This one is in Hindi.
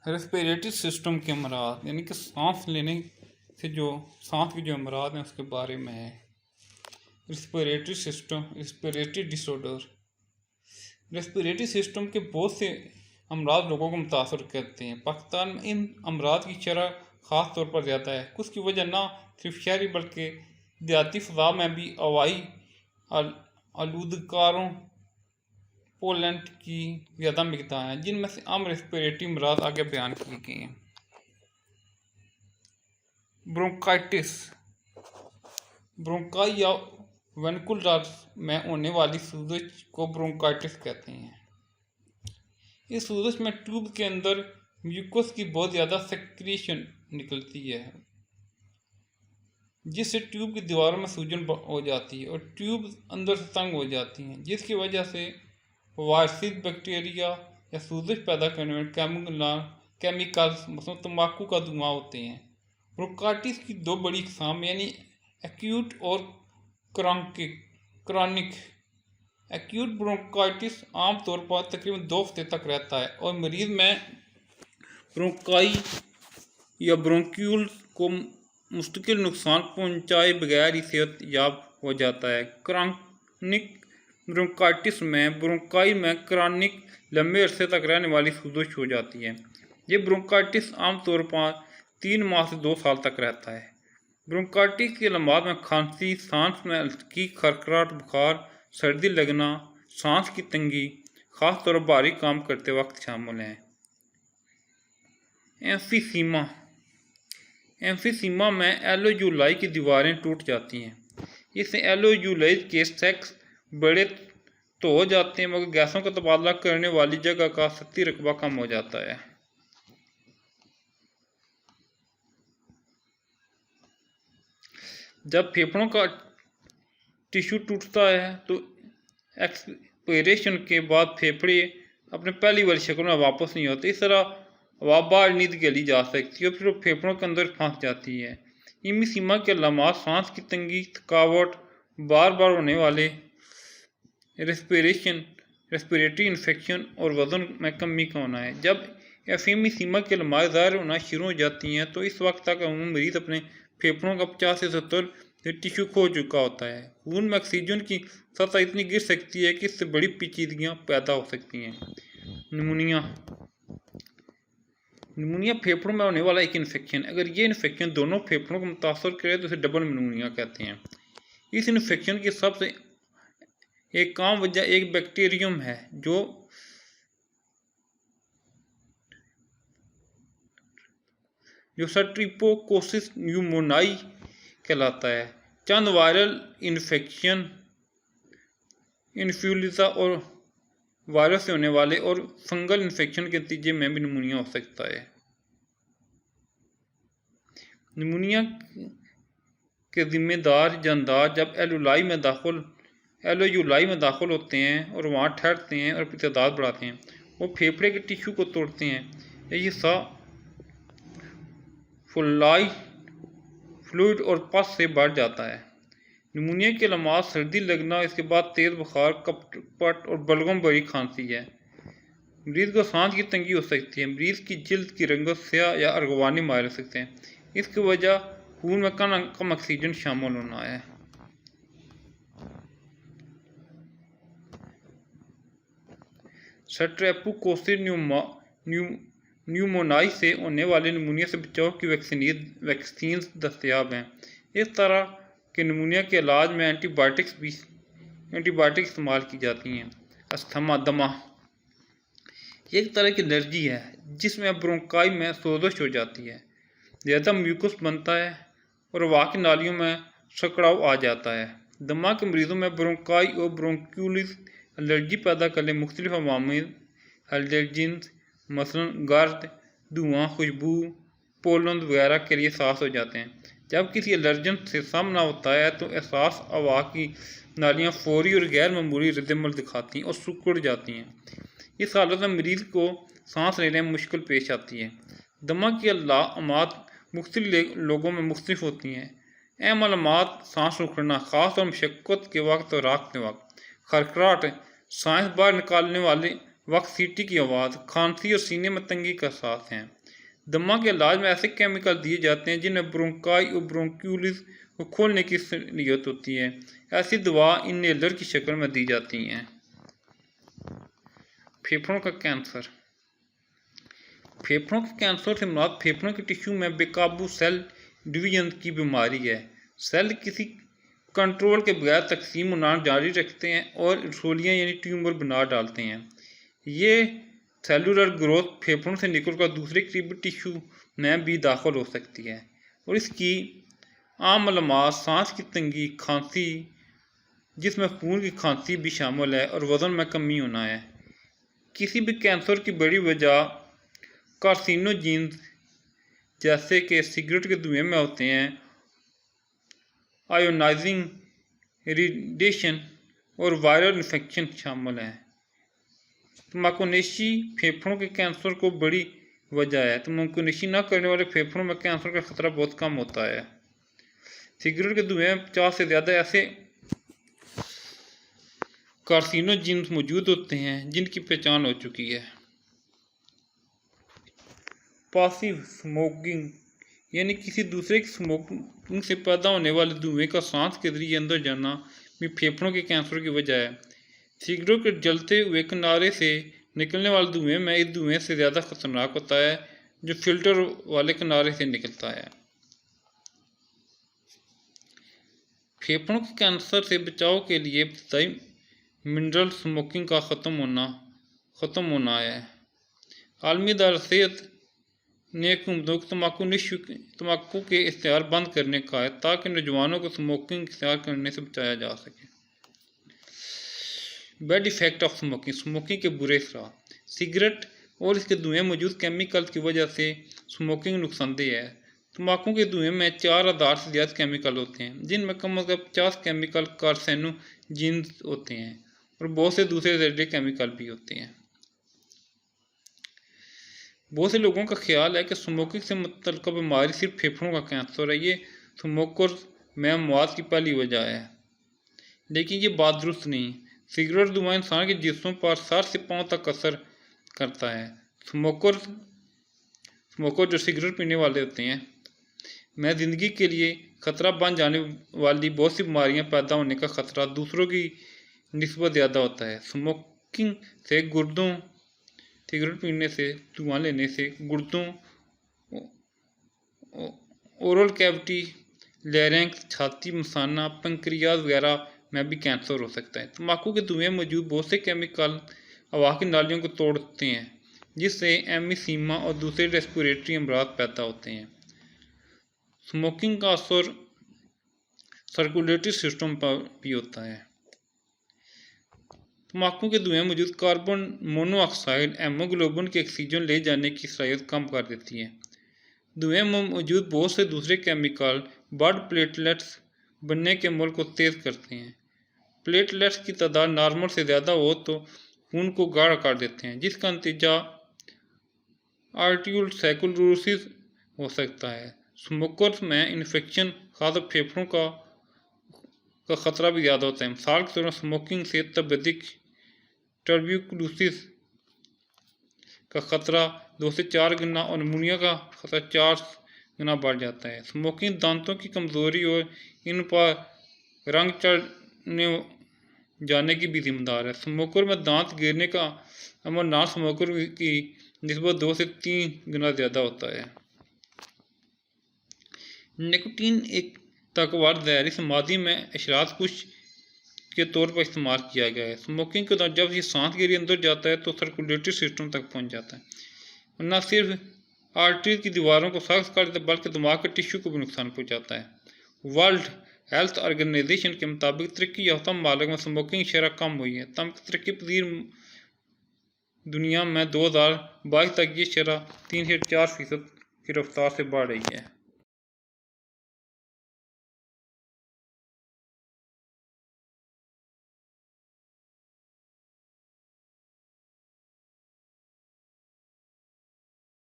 रेस्पिरेटरी सिस्टम के अमराज यानी कि सांस लेने से जो सांस के जो अमराज हैं उसके बारे में है। Respiratory system, respiratory disorder. Respiratory system के बहुत से अमराज लोगों को मुतासर करते हैं। पाकिस्तान में इन अमराज की शरह ख़ास तौर पर ज़्यादा है। कुछ की वजह ना सिर्फ शहरी बल्कि देहाती फ़ज़ा में भी हवाई आलूदकारों पोलेंट की ज़्यादा मिकदार हैं, जिनमें से आम रेस्पिरेटरी अमराज आगे बयान किए गए हैं। ब्रोंकाइटिस। ब्रोंकाई या वेनिकुलर में होने वाली सूजश को ब्रोंकाइटिस कहते हैं। इस सूजश में ट्यूब के अंदर म्यूकस की बहुत ज़्यादा सेक्रीशन निकलती है, जिससे ट्यूब की दीवारों में सूजन हो जाती है और ट्यूब अंदर से तंग हो जाती हैं, जिसकी वजह से वायरसिस बैक्टीरिया या सूजश पैदा करने वाले केमिकल्स मतलब तंबाकू का धुआं होते हैं। ब्रोंकाइटिस की दो बड़ी इकसाम यानी एक्यूट और क्रॉनिक। एक्यूट ब्रोंकाइटिस आमतौर पर तकरीबन 2 हफ्ते तक रहता है और मरीज में ब्रोंकाई या ब्रोंक्यूल को मुस्तकिल नुकसान पहुंचाए बगैर ही सेहत याब हो जाता है। क्रॉनिक ब्रोंकाइटिस में ब्रोंकाई में क्रॉनिक लंबे अरसे तक रहने वाली सूजश हो जाती है। ये ब्रोंकाइटिस आमतौर पर 3 माह से 2 साल तक रहता है। ब्रोंकाइटिस की अलामात में खांसी, सांस में हल्की खरखराहट, बुखार, सर्दी लगना, सांस की तंगी, खास तौर पर भारी काम करते वक्त शामिल हैं। एम्फीसीमा। एम्फीसीमा में एल्वेओलाई की दीवारें टूट जाती हैं। इससे एल्वेओलाई के सेक्स बड़े तो हो जाते हैं मगर गैसों का तबादला करने वाली जगह का सतही रकबा कम हो जाता है। जब फेफड़ों का टिश्यू टूटता है तो एक्सपायरेशन के बाद फेफड़े अपने पहली वाली शक्ल में वापस नहीं होते। इस तरह हवा बाहर नींद गली जा सकती है और फिर वो फेफड़ों के अंदर फंस जाती है। एम्फीसीमा के अलामात सांस की तंगी, थकावट, बार बार होने वाले रेस्पिरेटरी इन्फेक्शन और वजन में कमी का होना है। जब एम्फीसीमा के अलामात ज़ाहिर होना शुरू हो जाती हैं तो इस वक्त तक मरीज अपने फेफड़ों का 50 से 70 टिश्यू खो चुका होता है। खून में ऑक्सीजन की सतह इतनी गिर सकती है कि इससे बड़ी पेचीदगियाँ पैदा हो सकती हैं। निमोनिया। निमोनिया फेफड़ों में होने वाला एक इन्फेक्शन। अगर ये इन्फेक्शन दोनों फेफड़ों को मुतासर करे तो इसे डबल निमोनिया कहते हैं। इस इन्फेक्शन की सबसे एक आम वजह एक बैक्टीरियम है जो स्ट्रेप्टोकोकस न्यूमोनाई कहलाता है। चंद वायरल इन्फेक्शन, इन्फ्लुएंजा और वायरस से होने वाले और फंगल इन्फेक्शन के नतीजे में भी निमोनिया हो सकता है। निमोनिया के जिम्मेदार जानदार जब एल्वेओलाई में दाखिल होते हैं और वहाँ ठहरते हैं और तादाद बढ़ाते हैं, वो फेफड़े के टिश्यू को तोड़ते हैं। यह हिस्सा फ्लूइड और पस से बढ़ जाता है। निमोनिया के अलामात सर्दी लगना, इसके बाद तेज़ बुखार, कपट और बलगम भरी खांसी है। मरीज को सांस की तंगी हो सकती है। मरीज की जिल्द की रंगत स्याह या अर्गवानी मार सकते हैं। इसकी वजह खून में कम ऑक्सीजन शामिल होना है। स्ट्रेप्टोकोकस न्यूमोनाई से होने वाले निमोनिया से बचाव की वैक्सीन दस्तयाब हैं। इस तरह के निमोनिया के इलाज में एंटीबायोटिक इस्तेमाल की जाती हैं। अस्थमा, दमा एक तरह की एलर्जी है जिसमें ब्रोंकाई में सोजश हो जाती है, ज़्यादा म्यूकस बनता है और हवा की नालियों में सकड़ाव आ जाता है। दमा के मरीजों में ब्रोंकाई और ब्रोंक्यूलिस एलर्जी पैदा करने मुख्तलिफ अवामिल एलर्जेंस मसलन गर्द, धुआं, खुशबू, पोलन वगैरह के लिए एहसास हो जाते हैं। जब किसी एलर्जन से सामना होता है तो एहसास हवा की नालियाँ फौरी और गैर मामूली रद्दमल दिखाती हैं और सिकुड़ जाती हैं। इस हालत में मरीज को सांस लेने में मुश्किल पेश आती है। दमा की अलामात मुख्तलिफ लोगों में मुख्तलिफ होती हैं। अहम अलामात सांस रुकना, ख़ास और मशक्क़त के वक्त और रात के वक्त, खरखराहट, सांस बाहर निकालने वाले वक्सीटी की आवाज़, खांसी और सीने में तंगी का एहसास है। दमा के इलाज में ऐसे केमिकल दिए जाते हैं जिनमें ब्रोंकाई और ब्रोंक्यूलिस को खोलने की सलीयत होती है। ऐसी दवा इनहेलर की शक्ल में दी जाती हैं। फेफड़ों का कैंसर। फेफड़ों के कैंसर से मुराद फेफड़ों के टिश्यू में बेकाबू सेल डिवीजन की बीमारी है। सेल किसी कंट्रोल के बगैर तकसीम होना जारी रखते हैं और रसोलियाँ यानी ट्यूमर बना डालते हैं। ये सेलुलर ग्रोथ फेफड़ों से निकलकर दूसरे करीबी टिश्यू में भी दाखिल हो सकती है और इसकी आम अलामात सांस की तंगी, खांसी जिसमें खून की खांसी भी शामिल है और वज़न में कमी होना है। किसी भी कैंसर की बड़ी वजह कार्सिनोजेन्स जैसे कि सिगरेट के धुएं में होते हैं, आयोनाइजिंग रेडिएशन और वायरल इन्फेक्शन शामिल हैं। तम्बाकूनोशी फेफड़ों के कैंसर को बड़ी वजह है। तम्बाकूनोशी न करने वाले फेफड़ों में कैंसर का खतरा बहुत कम होता है। सिगरेट के धुएं में 50 से ज़्यादा ऐसे कार्सिनोजेन्स मौजूद होते हैं जिनकी पहचान हो चुकी है। पासिव स्मोकिंग यानी किसी दूसरे की स्मोकिंग से पैदा होने वाले धुएं का सांस के जरिए अंदर जाना भी फेफड़ों के कैंसर की वजह है। सिगरेट के जलते हुए किनारे से निकलने वाले धुएं में इस धुएं से ज़्यादा खतरनाक होता है जो फिल्टर वाले किनारे से निकलता है। फेफड़ों के कैंसर से बचाव के लिए इब्तदाई मिनरल स्मोकिंग का ख़त्म होना है। आलमी इदारा सेहत ने हुकूमतों को तम्बाकू के इस्तेमाल बंद करने का है ताकि नौजवानों को स्मोकिंग इस्तेमाल करने से बचाया जा सके। Bad effect of smoking, smoking के बुरे असर। सिगरेट और इसके धुएं मौजूद केमिकल की वजह से स्मोकिंग नुकसानदेह है। तम्बाकू के धुएं में 4000 से ज़्यादा केमिकल होते हैं जिनमें कम अज़ कम 50 केमिकल कार्सिनोजेन्स होते हैं और बहुत से दूसरे जहरीले केमिकल भी होते हैं। बहुत से लोगों का ख्याल है कि स्मोकिंग से मुतल्लिक़ बीमारी सिर्फ फेफड़ों का कैंसर है। ये स्मोकर्स में मौत की पहली वजह है, लेकिन ये बात दुरुस्त नहीं। सिगरेट धुआं इंसान के जिस्म पर सर से पाँव तक असर करता है। स्मोकर जो सिगरेट पीने वाले होते हैं में ज़िंदगी के लिए ख़तरा बन जाने वाली बहुत सी बीमारियां पैदा होने का ख़तरा दूसरों की निस्बत ज़्यादा होता है। स्मोकिंग से गुर्दों, सिगरेट पीने से, धुआं लेने से गुर्दों, ओरल कैविटी, लैरिंक्स, छाती, मसाना, पेंक्रियाज वगैरह में भी कैंसर हो सकता है। तम्बाकू के धुएं मौजूद बहुत से केमिकल हवा की नालियों को तोड़ते हैं जिससे एम्फीसीमा और दूसरे रेस्पिरेटरी अमराज पैदा होते हैं। स्मोकिंग का असर सर्कुलेटरी सिस्टम पर भी होता है। तम्बाकू के धुएं मौजूद कार्बन मोनोऑक्साइड हेमोग्लोबिन के ऑक्सीजन ले जाने की सलाहियत कम कर देती है। धुएं में मौजूद बहुत से दूसरे केमिकल ब्लड प्लेटलेट्स बनने के अमल को तेज़ करते हैं। प्लेटलेट्स की तादाद नॉर्मल से ज़्यादा हो तो खून को गाढ़ा कर देते हैं जिसका नतीजा आर्टियोलस्क्लेरोसिस हो सकता है। स्मोकर्स में इन्फेक्शन, खासकर फेफड़ों का ख़तरा भी ज़्यादा होता है। मिसाल के तौर पर स्मोकिंग से तपेदिक ट्यूबरकुलोसिस का ख़तरा 2 से 4 गुना और निमोनिया का खतरा 4 गुना बढ़ जाता है। स्मोकिंग दांतों की कमज़ोरी और इन पर रंग चढ़ने जाने की भी जिम्मेदार है। स्मोकर में दांत गिरने का अमल नॉन स्मोकर की निस्बत 2 से 3 गुना ज़्यादा होता है। निकोटीन एक ताकतवर जहरी समाधि में अशरात कुछ के तौर पर इस्तेमाल किया गया है। स्मोकिंग के दौरान जब ये सांस के अंदर जाता है तो सर्कुलेटरी सिस्टम तक पहुंच जाता है और न सिर्फ आर्टरी की दीवारों को सख्त कर देता है बल्कि दिमाग के टिश्यू को भी नुकसान पहुंचाता है। वर्ल्ड हेल्थ ऑर्गेनाइजेशन के मुताबिक तरक्की याफ्ता ममालिक में स्मोकिंग शरह कम हुई है। तब तरक्की पजीर दुनिया में 2022 तक ये शरह 3 से 4% की रफ्तार से बढ़ रही है।